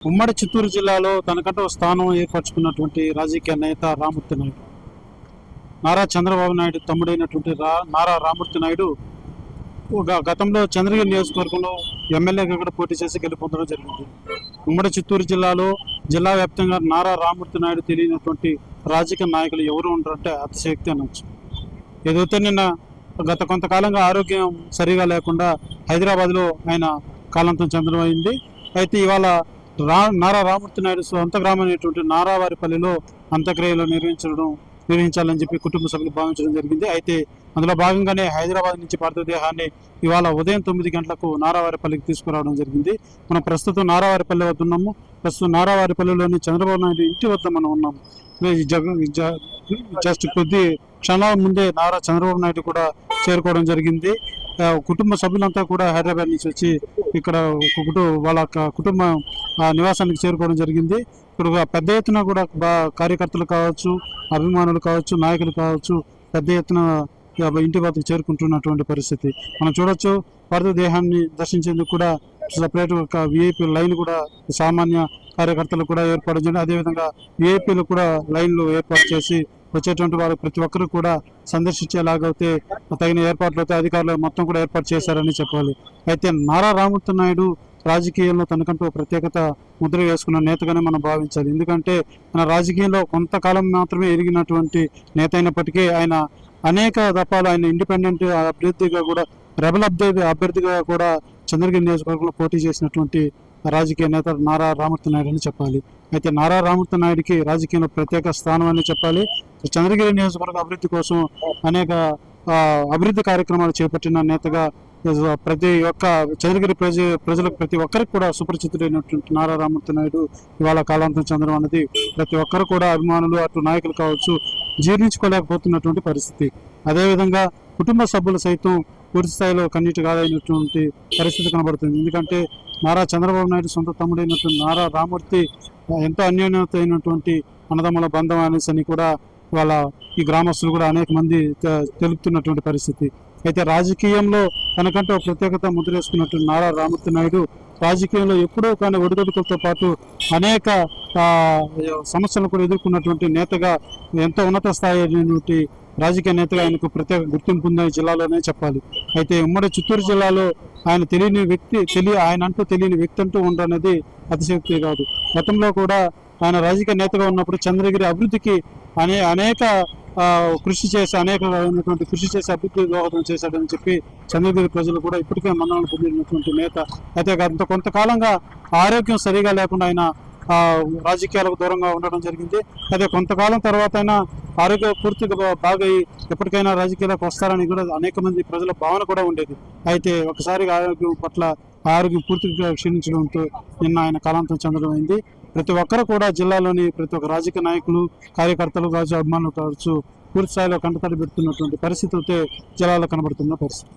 ఉమ్మడి చిత్తూరు జిల్లాలో తనకంటూ స్థానం ఏర్పరచుకున్నటువంటి రాజకీయ నేత రామూర్తి నాయుడు, నారా చంద్రబాబు నాయుడు తమ్ముడైనటువంటి నారా రామూర్తి నాయుడు గతంలో చంద్రగిరి నియోజకవర్గంలో ఎమ్మెల్యేగా కూడా పోటీ చేసి గెలుపొందడం జరిగింది. ఉమ్మడి చిత్తూరు జిల్లాలో జిల్లా వ్యాప్తంగా నారా రామూర్తి నాయుడు తెలియనటువంటి రాజకీయ నాయకులు ఎవరు ఉంటారంటే అతిశక్తి అనొచ్చు. ఏదైతే నిన్న గత కొంతకాలంగా ఆరోగ్యం సరిగా లేకుండా హైదరాబాద్లో ఆయన కాలంతం చెందడం అయింది. అయితే ఇవాళ నారా రామూర్తి నాయుడు సొంత గ్రామం అయినటువంటి నారావారిపల్లిలో అంత్యక్రియలు నిర్వహించాలని చెప్పి కుటుంబ సభ్యులు భావించడం జరిగింది. అయితే అందులో భాగంగానే హైదరాబాద్ నుంచి పార్థివ దేహాన్ని ఇవాళ ఉదయం 9 గంటలకు నారావారిపల్లికి తీసుకురావడం జరిగింది. మనం ప్రస్తుతం నారావారిపల్లి వద్ద ఉన్నాము. ప్రస్తుతం నారావారిపల్లిలోని చంద్రబాబు నాయుడు ఇంటి వద్ద మనం ఉన్నాము. జస్ట్ కొద్ది క్షణాల ముందే నారా చంద్రబాబు నాయుడు కూడా చేరుకోవడం జరిగింది. కుటుంబ సభ్యులంతా కూడా హైదరాబాద్ నుంచి వచ్చి ఇక్కడ వాళ్ళ కుటుంబ నివాసానికి చేరుకోవడం జరిగింది. ఇక్కడ పెద్ద ఎత్తున కూడా కార్యకర్తలు కావచ్చు, అభిమానులు కావచ్చు, నాయకులు కావచ్చు పెద్ద ఎత్తున ఇంటి వద్దకు చేరుకుంటున్నటువంటి పరిస్థితి మనం చూడొచ్చు. పార్థివ దేహాన్ని దర్శించేందుకు కూడా సపరేట్ ఒక విఐపీ లైన్ కూడా సామాన్య కార్యకర్తలు కూడా ఏర్పాటు చేయండి. అదేవిధంగా విఐపీలు కూడా లైన్లు ఏర్పాటు చేసి వచ్చేటువంటి వారు ప్రతి ఒక్కరు కూడా సందర్శించేలాగైతే తగిన ఏర్పాట్లు అయితే అధికారులు మొత్తం కూడా ఏర్పాటు చేశారని చెప్పాలి. అయితే నారా రామూర్తి నాయుడు రాజకీయంలో తనకంటూ ప్రత్యేకత ముద్ర వేసుకున్న నేతగానే మనం భావించాలి. ఎందుకంటే మన రాజకీయంలో కొంతకాలం మాత్రమే ఎదిగినటువంటి నేత అయినప్పటికీ ఆయన అనేక దఫాలు ఆయన ఇండిపెండెంట్ అభ్యర్థిగా కూడా రెబల్ అభ్యర్థిగా కూడా చంద్రగిరి నియోజకవర్గంలో పోటీ చేసినటువంటి రాజకీయ నేత నారా రామూర్తి నాయుడు అని చెప్పాలి. అయితే నారా రామూర్తి నాయుడికి రాజకీయంలో ప్రత్యేక స్థానం అని చెప్పాలి. చంద్రగిరి నియోజకవర్గ అభివృద్ధి కోసం అనేక అభివృద్ధి కార్యక్రమాలు చేపట్టిన నేతగా ప్రతి ఒక్క చంద్రగిరి ప్రజలకు ప్రతి ఒక్కరికి కూడా సుపరిచితుడైనటువంటి నారా రామూర్తి నాయుడు ఇవాళ కాలాంతం చెందడం అనేది ప్రతి ఒక్కరు కూడా అభిమానులు అటు నాయకులు కావచ్చు జీర్ణించుకోలేకపోతున్నటువంటి పరిస్థితి. అదేవిధంగా కుటుంబ సభ్యులు సైతం పూర్తి స్థాయిలో కన్నీటి కాదైనటువంటి పరిస్థితి కనబడుతుంది. ఎందుకంటే నారా చంద్రబాబు నాయుడు సొంత తమ్ముడైనటువంటి నారా రామూర్తి ఎంతో అన్యోన్యత అయినటువంటి అన్నదమ్ముల బంధం అనేసి కూడా వాళ్ళ ఈ గ్రామస్తులు కూడా అనేక మంది తెలుపుతున్నటువంటి పరిస్థితి. అయితే రాజకీయంలో తనకంటూ ప్రత్యేకత ముద్రేసుకున్నటువంటి నారా రామూర్తి నాయుడు రాజకీయంలో ఎప్పుడూ కానీ ఒడిదొడుకులతో పాటు అనేక సమస్యలను కూడా ఎదుర్కొన్నటువంటి నేతగా ఎంతో ఉన్నత స్థాయి అయినటువంటి రాజకీయ నేతగా ఆయనకు ప్రత్యేక గుర్తింపు ఉందని జిల్లాలోనే చెప్పాలి. అయితే ఉమ్మడి చిత్తూరు జిల్లాలో ఆయన ఆయన అంటూ తెలియని వ్యక్తి అంటూ ఉండనేది అతిశయోక్తి కాదు. గతంలో కూడా ఆయన రాజకీయ నేతగా ఉన్నప్పుడు చంద్రగిరి అభివృద్ధికి అనేక కృషి చేసి అభివృద్ధి దోహదం చేశాడని చెప్పి చంద్రగిరి ప్రజలు కూడా ఇప్పటికే మన్ననలు పొందినటువంటి నేత. అయితే గత కొంతకాలంగా ఆరోగ్యం సరిగా లేకుండా ఆయన రాజకీయాలకు దూరంగా ఉండడం జరిగింది. అదే కొంతకాలం తర్వాత అయినా ఆరోగ్య పూర్తిగా బాగయి ఎప్పటికైనా రాజకీయాలకు వస్తారని కూడా అనేక మంది ప్రజల భావన కూడా ఉండేది. అయితే ఒకసారిగా ఆరోగ్యం పూర్తిగా క్షీణించడంతో నిన్న ఆయన కాలాంతం చెందడం అయింది. ప్రతి ఒక్కరు కూడా జిల్లాలోని ప్రతి ఒక్క రాజకీయ నాయకులు, కార్యకర్తలు కావచ్చు, అభిమానులు కావచ్చు పూర్తి స్థాయిలో కంటతడి పెడుతున్నటువంటి పరిస్థితి అయితే జిల్లాలో కనబడుతున్న పరిస్థితి.